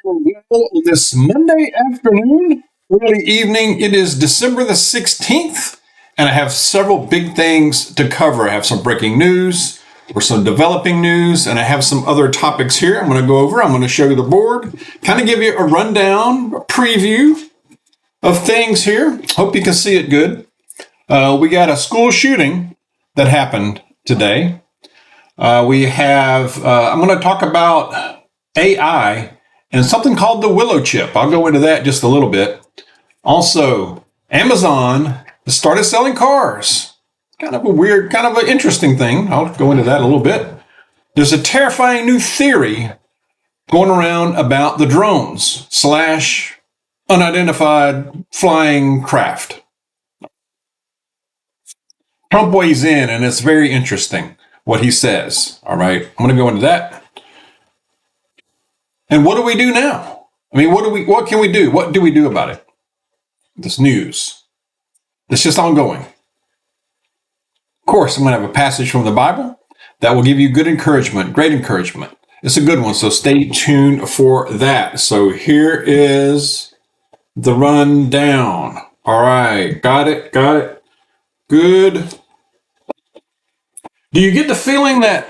Well, this Monday afternoon, early evening, it is December the 16th, and I have several big things to cover. I have some breaking news or some developing news, and I have some other topics here I'm going to go over. I'm going to show you the board, kind of give you a rundown, a preview of things here. Hope you can see it good. We got a school shooting that happened today. I'm going to talk about AI and something called the Willow chip. I'll go into that just a little bit. Also, Amazon started selling cars. Kind of a weird, kind of an interesting thing. I'll go into that a little bit. There's a terrifying new theory going around about the drones / unidentified flying craft. Trump weighs in, and it's very interesting what he says. All right, I'm going to go into that. And what do we do now? I mean, what can we do? What do we do about it? This news. It's just ongoing. Of course, I'm going to have a passage from the Bible that will give you good encouragement, great encouragement. It's a good one, so stay tuned for that. So here is the rundown. All right, got it. Good. Do you get the feeling that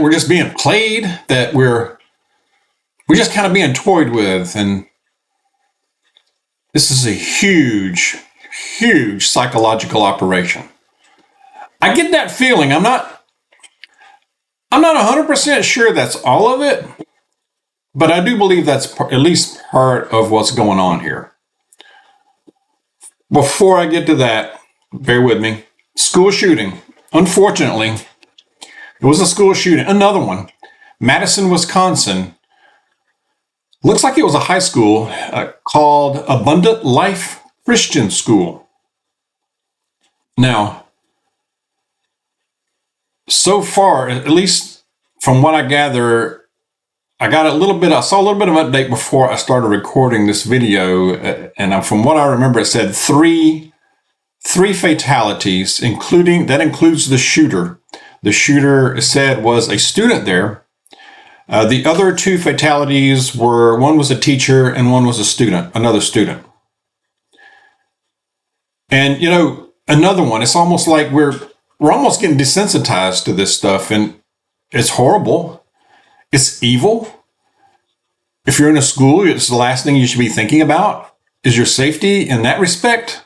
we're just being played, that we're just kind of being toyed with, and this is a huge psychological operation? I get that feeling. I'm not 100% sure that's all of it, but I do believe that's at least part of what's going on here. Before I get to that, bear with me. School shooting. Unfortunately, it was a school shooting. Another one. Madison, Wisconsin. Looks like it was a high school called Abundant Life Christian School. Now, so far, at least from what I gather, I saw a little bit of update before I started recording this video. And from what I remember, it said three fatalities, that includes the shooter. The shooter, it said, was a student there. The other two fatalities were, one was a teacher and one was another student. And, another one, it's almost like we're almost getting desensitized to this stuff, and it's horrible. It's evil. If you're in a school, it's the last thing you should be thinking about is your safety in that respect.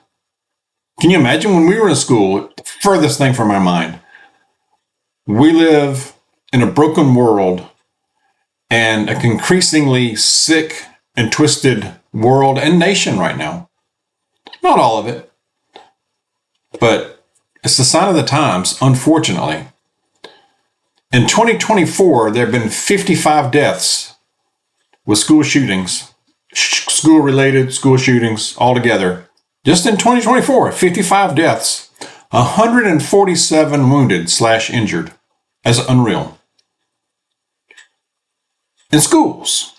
Can you imagine when we were in school, the furthest thing from our mind? We live in a broken world and an increasingly sick and twisted world and nation right now. Not all of it, but it's the sign of the times, unfortunately. In 2024, there have been 55 deaths with school shootings, school-related school shootings altogether. Just in 2024, 55 deaths, 147 wounded / injured. That's unreal. In schools.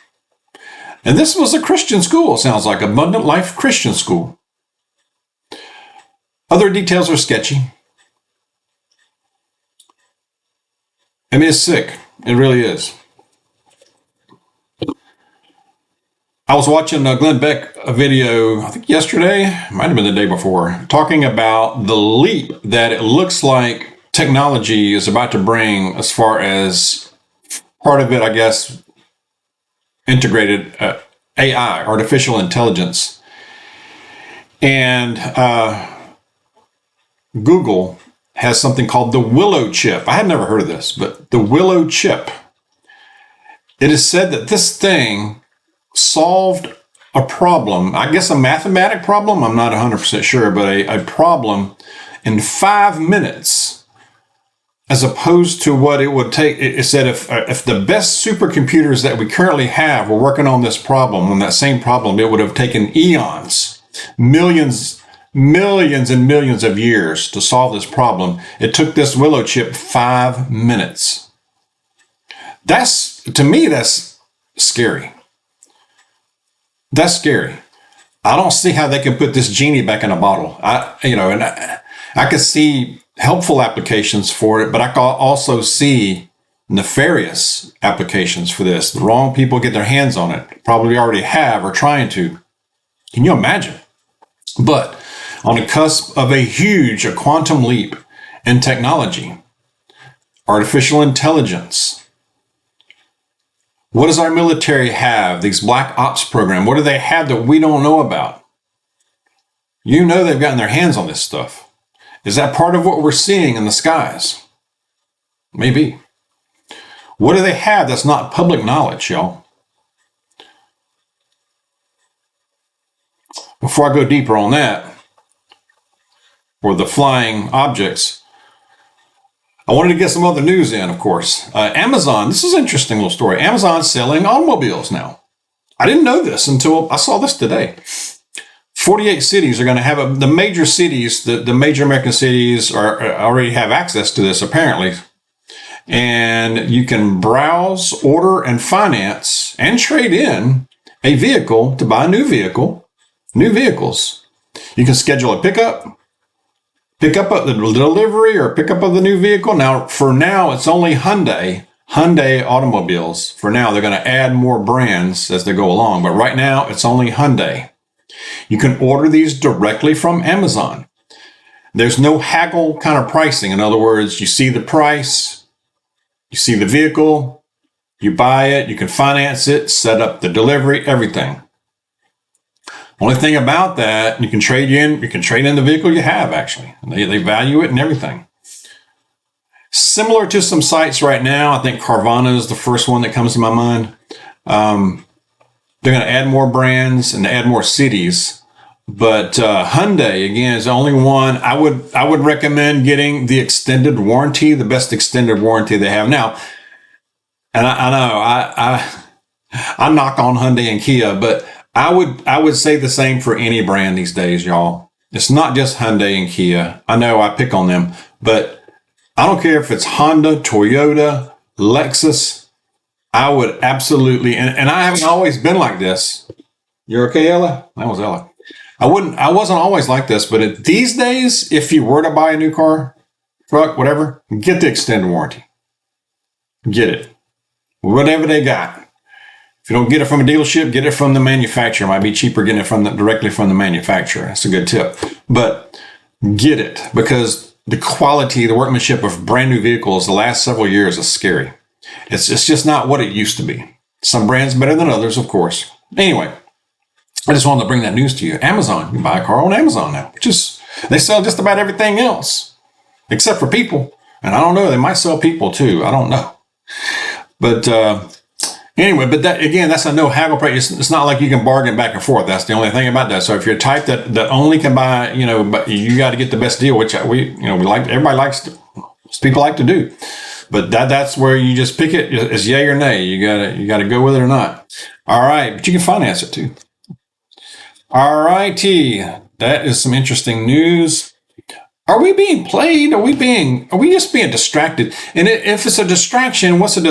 And this was a Christian school, sounds like, Abundant Life Christian School. Other details are sketchy. I mean, it's sick. It really is. I was watching Glenn Beck a video, I think yesterday, might have been the day before, talking about the leap that it looks like technology is about to bring, as far as part of it, I guess, integrated AI, artificial intelligence. And Google has something called the Willow chip. I had never heard of this, but the Willow chip. It is said that this thing solved a problem, I guess a mathematic problem, I'm not 100% sure, but a problem in 5 minutes, as opposed to what it would take. It said if the best supercomputers that we currently have were working on this problem, on that same problem, it would have taken eons, millions and millions of years to solve this problem. It took this Willow chip 5 minutes. To me, that's scary. That's scary. I don't see how they can put this genie back in a bottle. I can see helpful applications for it, but I can also see nefarious applications for this. The wrong people get their hands on it, probably already have or trying to. Can you imagine? But on the cusp of a quantum leap in technology, artificial intelligence. What does our military have? These black ops program, what do they have that we don't know about? You know they've gotten their hands on this stuff. Is that part of what we're seeing in the skies? Maybe. What do they have that's not public knowledge, y'all? Before I go deeper on that, or the flying objects, I wanted to get some other news in, of course. Amazon, this is an interesting little story. Amazon's selling automobiles now. I didn't know this until I saw this today. 48 cities are going to have the major cities, the major American cities already have access to this, apparently. And you can browse, order, and finance and trade in a vehicle to buy a new vehicles. You can schedule a pickup of the delivery or pickup of the new vehicle. Now, for now, it's only Hyundai automobiles. For now, they're going to add more brands as they go along. But right now, it's only Hyundai. You can order these directly from Amazon. There's no haggle kind of pricing. In other words, you see the price, you see the vehicle, you buy it, you can finance it, set up the delivery, everything. Only thing about that, you can trade in the vehicle you have, actually. They value it and everything. Similar to some sites right now, I think Carvana is the first one that comes to my mind. They're going to add more brands and add more cities. But Hyundai, again, is the only one. I would recommend getting the extended warranty, the best extended warranty they have now. And I know I knock on Hyundai and Kia, but I would say the same for any brand these days, y'all. It's not just Hyundai and Kia. I know I pick on them, but I don't care if it's Honda, Toyota, Lexus. I would absolutely, and I haven't always been like this. You're okay, Ella? That was Ella. I wasn't always like this, but these days, if you were to buy a new car, truck, whatever, get the extended warranty. Get it. Whatever they got. If you don't get it from a dealership, get it from the manufacturer. It might be cheaper getting it directly from the manufacturer. That's a good tip. But get it, because the quality, the workmanship of brand new vehicles the last several years is scary. It's just not what it used to be. Some brands better than others, of course. Anyway, I just wanted to bring that news to you. Amazon, you can buy a car on Amazon now, they sell just about everything else, except for people. And I don't know, they might sell people too. I don't know. But anyway, but that's a no haggle price. It's not like you can bargain back and forth. That's the only thing about that. So if you're a type that only can buy, but you got to get the best deal, which people like to do. But that's where you just pick it. It's yay or nay. You gotta go with it or not. All right, but you can finance it too. All righty, that is some interesting news. Are we being played? Are we just being distracted? And if it's a distraction, what's a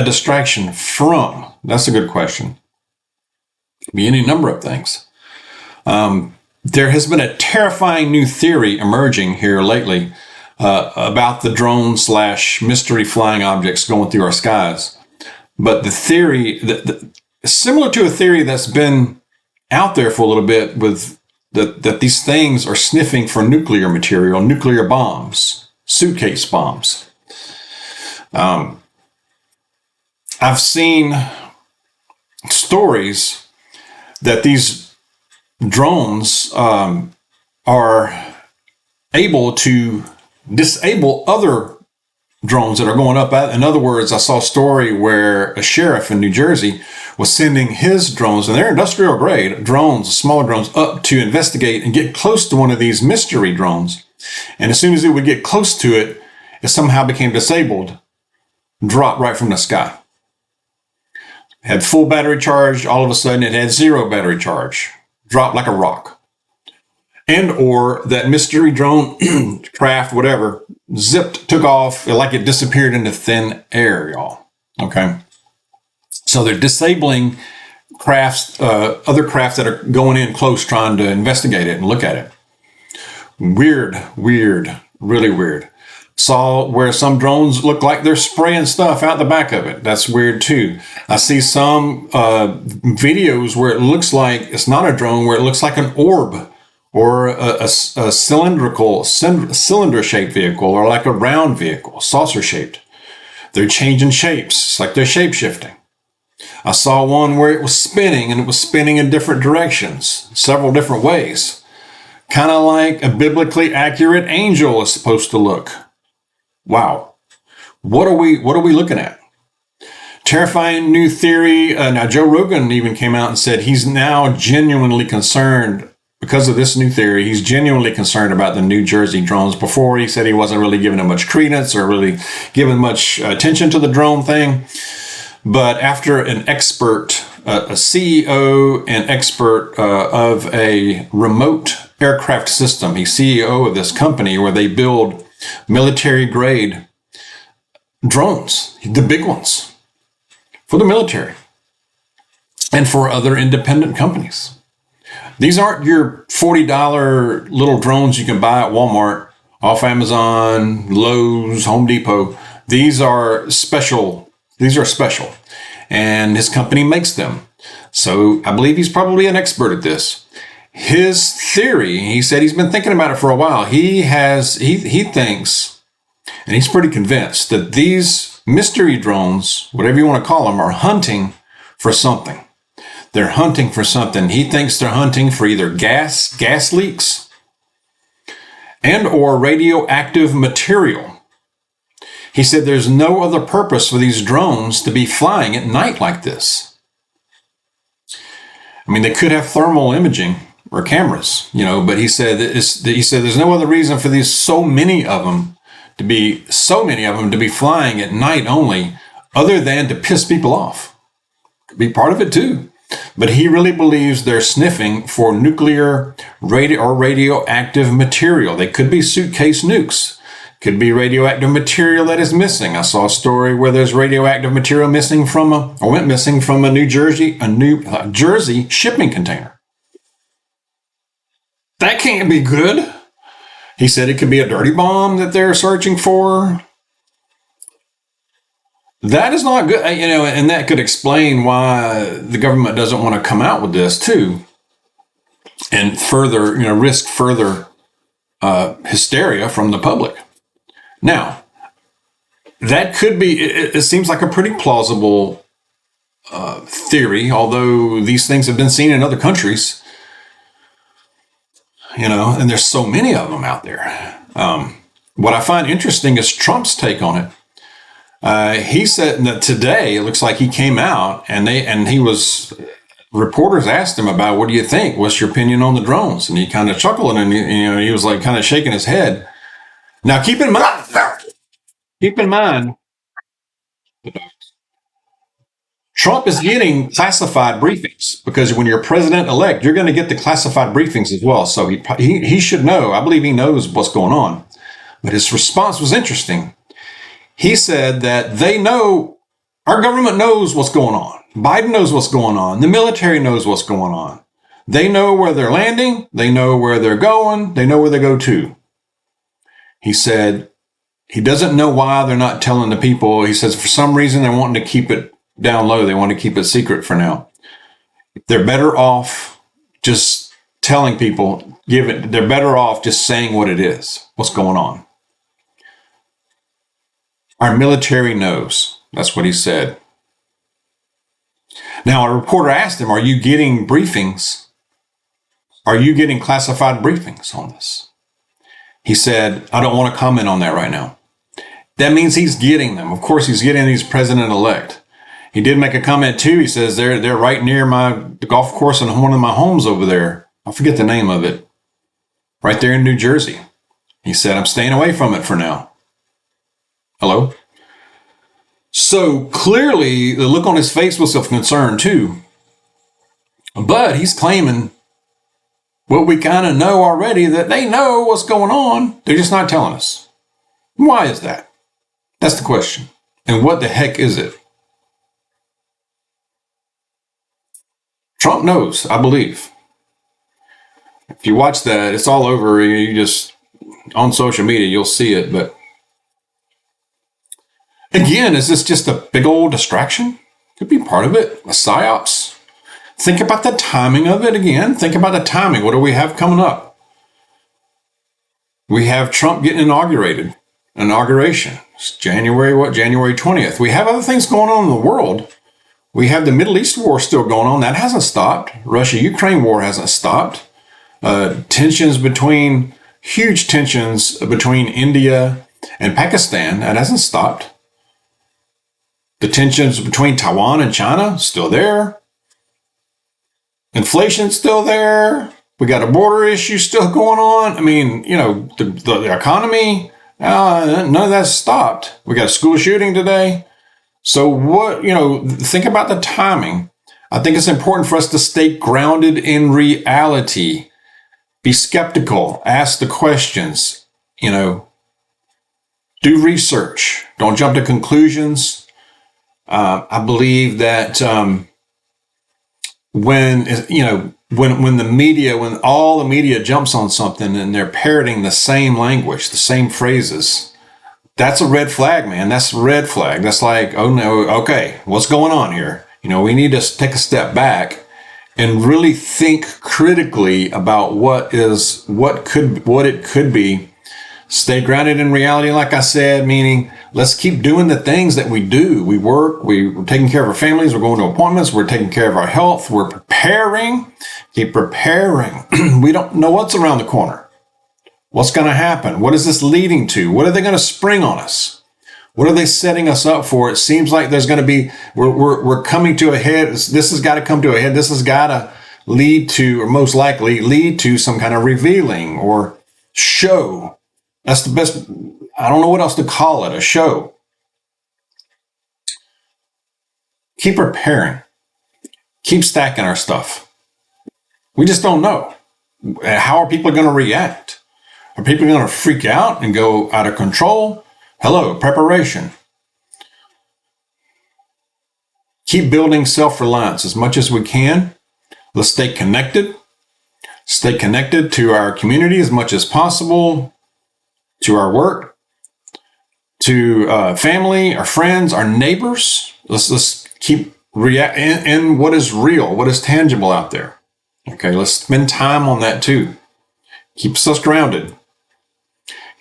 distraction from? That's a good question. It could be any number of things. There has been a terrifying new theory emerging here lately about the drone / mystery flying objects going through our skies. But the theory, similar to a theory that's been out there for a little bit with that these things are sniffing for nuclear material, nuclear bombs, suitcase bombs. I've seen stories that these drones are able to disable other drones that are going up. In other words, I saw a story where a sheriff in New Jersey was sending his drones, and they're industrial grade drones, smaller drones, up to investigate and get close to one of these mystery drones. And as soon as it would get close to it, it somehow became disabled, dropped right from the sky. Had full battery charge, all of a sudden it had zero battery charge, dropped like a rock. And or that mystery drone craft, whatever, took off like it disappeared into thin air, y'all. Okay. So they're disabling crafts, other crafts that are going in close, trying to investigate it and look at it. Weird, really weird. Saw where some drones look like they're spraying stuff out the back of it. That's weird too. I see some videos where it looks like it's not a drone, where it looks like an orb or a cylinder-shaped vehicle, or like a round vehicle, saucer-shaped. They're changing shapes. It's like they're shape-shifting. I saw one where it was spinning, and it was spinning in different directions, several different ways. Kind of like a biblically accurate angel is supposed to look. Wow. What are we looking at? Terrifying new theory. Now, Joe Rogan even came out and said he's now genuinely concerned because of this new theory. He's genuinely concerned about the New Jersey drones. Before, he said he wasn't really giving it much credence or really giving much attention to the drone thing. But after an expert, a CEO and expert of a remote aircraft system, he's CEO of this company where they build military-grade drones, the big ones, for the military and for other independent companies. These aren't your $40 little drones you can buy at Walmart, off Amazon, Lowe's, Home Depot. These are special. And his company makes them. So I believe he's probably an expert at this. His theory, he said he's been thinking about it for a while. He thinks, and he's pretty convinced, that these mystery drones, whatever you want to call them, are hunting for something. They're hunting for something. He thinks they're hunting for either gas leaks, and or radioactive material. He said there's no other purpose for these drones to be flying at night like this. I mean, they could have thermal imaging or cameras, but he said there's no other reason for these so many of them to be flying at night only, other than to piss people off. Could be part of it too. But he really believes they're sniffing for nuclear or radioactive material. They could be suitcase nukes. Could be radioactive material that is missing. I saw a story where there's radioactive material went missing from a New Jersey shipping container. That can't be good. He said it could be a dirty bomb that they're searching for. That is not good, and that could explain why the government doesn't want to come out with this too, and further, risk further hysteria from the public. Now, that could be, it seems like a pretty plausible theory, although these things have been seen in other countries, and there's so many of them out there. What I find interesting is Trump's take on it. He said that today, it looks like he came out reporters asked him about, what do you think? What's your opinion on the drones? And he kind of chuckled, and he was like kind of shaking his head. Now, keep in mind, Trump is getting classified briefings, because when you're president-elect, you're going to get the classified briefings as well. So he should know. I believe he knows what's going on. But his response was interesting. He said that our government knows what's going on. Biden knows what's going on. The military knows what's going on. They know where they're landing. They know where they're going. They know where they go to. He said he doesn't know why they're not telling the people. He says for some reason they're wanting to keep it down low. They want to keep it secret for now. They're better off just telling people, they're better off just saying what it is, what's going on. Our military knows. That's what he said. Now, a reporter asked him, are you getting briefings? Are you getting classified briefings on this? He said, I don't want to comment on that right now. That means he's getting them. Of course, he's getting these president-elect. He did make a comment too. He says they're right near the golf course in one of my homes over there. I forget the name of it. Right there in New Jersey. He said, I'm staying away from it for now. Hello? So clearly, the look on his face was of concern too. But he's claiming what we kind of know already, that they know what's going on. They're just not telling us. Why is that? That's the question. And what the heck is it? Trump knows, I believe. If you watch that, it's all over. You just, on social media, you'll see it. But Again, is this just a big old distraction? Could be part of it, a psyops. Think about the timing of it again. Think about the timing. What do we have coming up? We have Trump getting inaugurated. Inauguration. It's January 20th. We have other things going on in the world. We have the Middle East war still going on. That hasn't stopped. Russia-Ukraine war hasn't stopped. Huge tensions between India and Pakistan. That hasn't stopped. The tensions between Taiwan and China, still there. Inflation's still there. We got a border issue still going on. I mean, the economy, none of that's stopped. We got a school shooting today. So think about the timing. I think it's important for us to stay grounded in reality. Be skeptical. Ask the questions. Do research. Don't jump to conclusions. I believe that when all the media jumps on something and they're parroting the same language, the same phrases, that's a red flag, man. That's a red flag. That's like, oh no, okay, what's going on here? We need to take a step back and really think critically about what it could be. Stay grounded in reality, like I said, meaning let's keep doing the things that we do. We work, we're taking care of our families, we're going to appointments, we're taking care of our health, we're preparing. Keep preparing. We don't know what's around the corner. What's going to happen? What is this leading to? What are they going to spring on us? What are they setting us up for? It seems like there's going to be, we're coming to a head. This has got to come to a head. This has got to lead to, or most likely lead to, some kind of revealing or show. That's the best. I don't know what else to call it, a show. Keep preparing. Keep stacking our stuff. We just don't know. How are people going to react? Are people going to freak out and go out of control? Hello, preparation. Keep building self-reliance as much as we can. Let's stay connected. Stay connected to our community as much as possible, to our work, to family, our friends, our neighbors. Let's keep in what is real, what is tangible out there. Okay, let's spend time on that too. Keeps us grounded.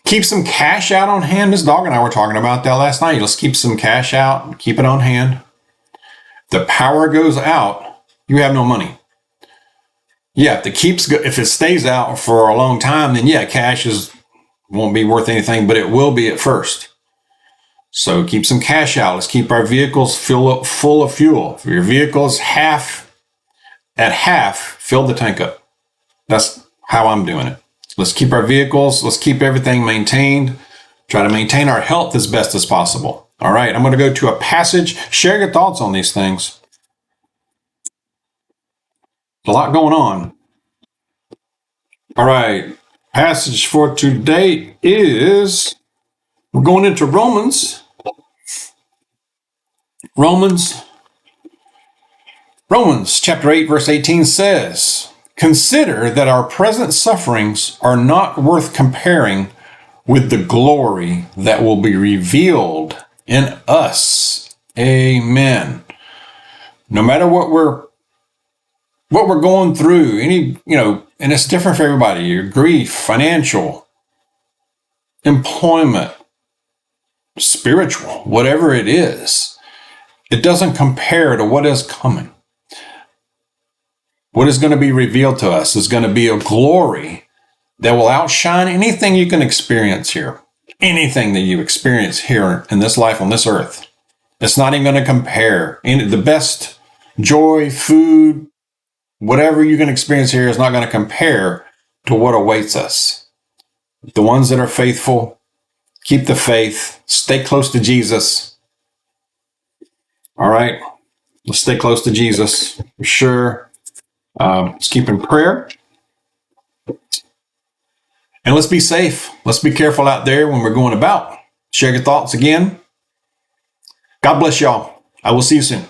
Keep some cash out on hand. This Dawg and I were talking about that last night. Let's keep some cash out, keep it on hand. The power goes out, you have no money. Yeah, if it stays out for a long time, then yeah, cash won't be worth anything, but it will be at first. So keep some cash out. Let's keep our vehicles full of fuel. If your vehicle's at half, fill the tank up. That's how I'm doing it. Let's keep our vehicles, let's keep everything maintained. Try to maintain our health as best as possible. All right, I'm going to go to a passage. Share your thoughts on these things. A lot going on. All right, passage for today is, we're going into Romans chapter 8, verse 18 says, "Consider that our present sufferings are not worth comparing with the glory that will be revealed in us." Amen. No matter what we're going through, and it's different for everybody, your grief, financial, employment, spiritual, whatever it is, it doesn't compare to what is coming. What is going to be revealed to us is going to be a glory that will outshine anything you can experience here. Anything that you experience here in this life on this earth. It's not even going to compare. The best joy, food, whatever you can experience here is not going to compare to what awaits us. The ones that are faithful, keep the faith, stay close to Jesus. All right, let's stay close to Jesus for sure. Let's keep in prayer. And let's be safe. Let's be careful out there when we're going about. Share your thoughts again. God bless y'all. I will see you soon.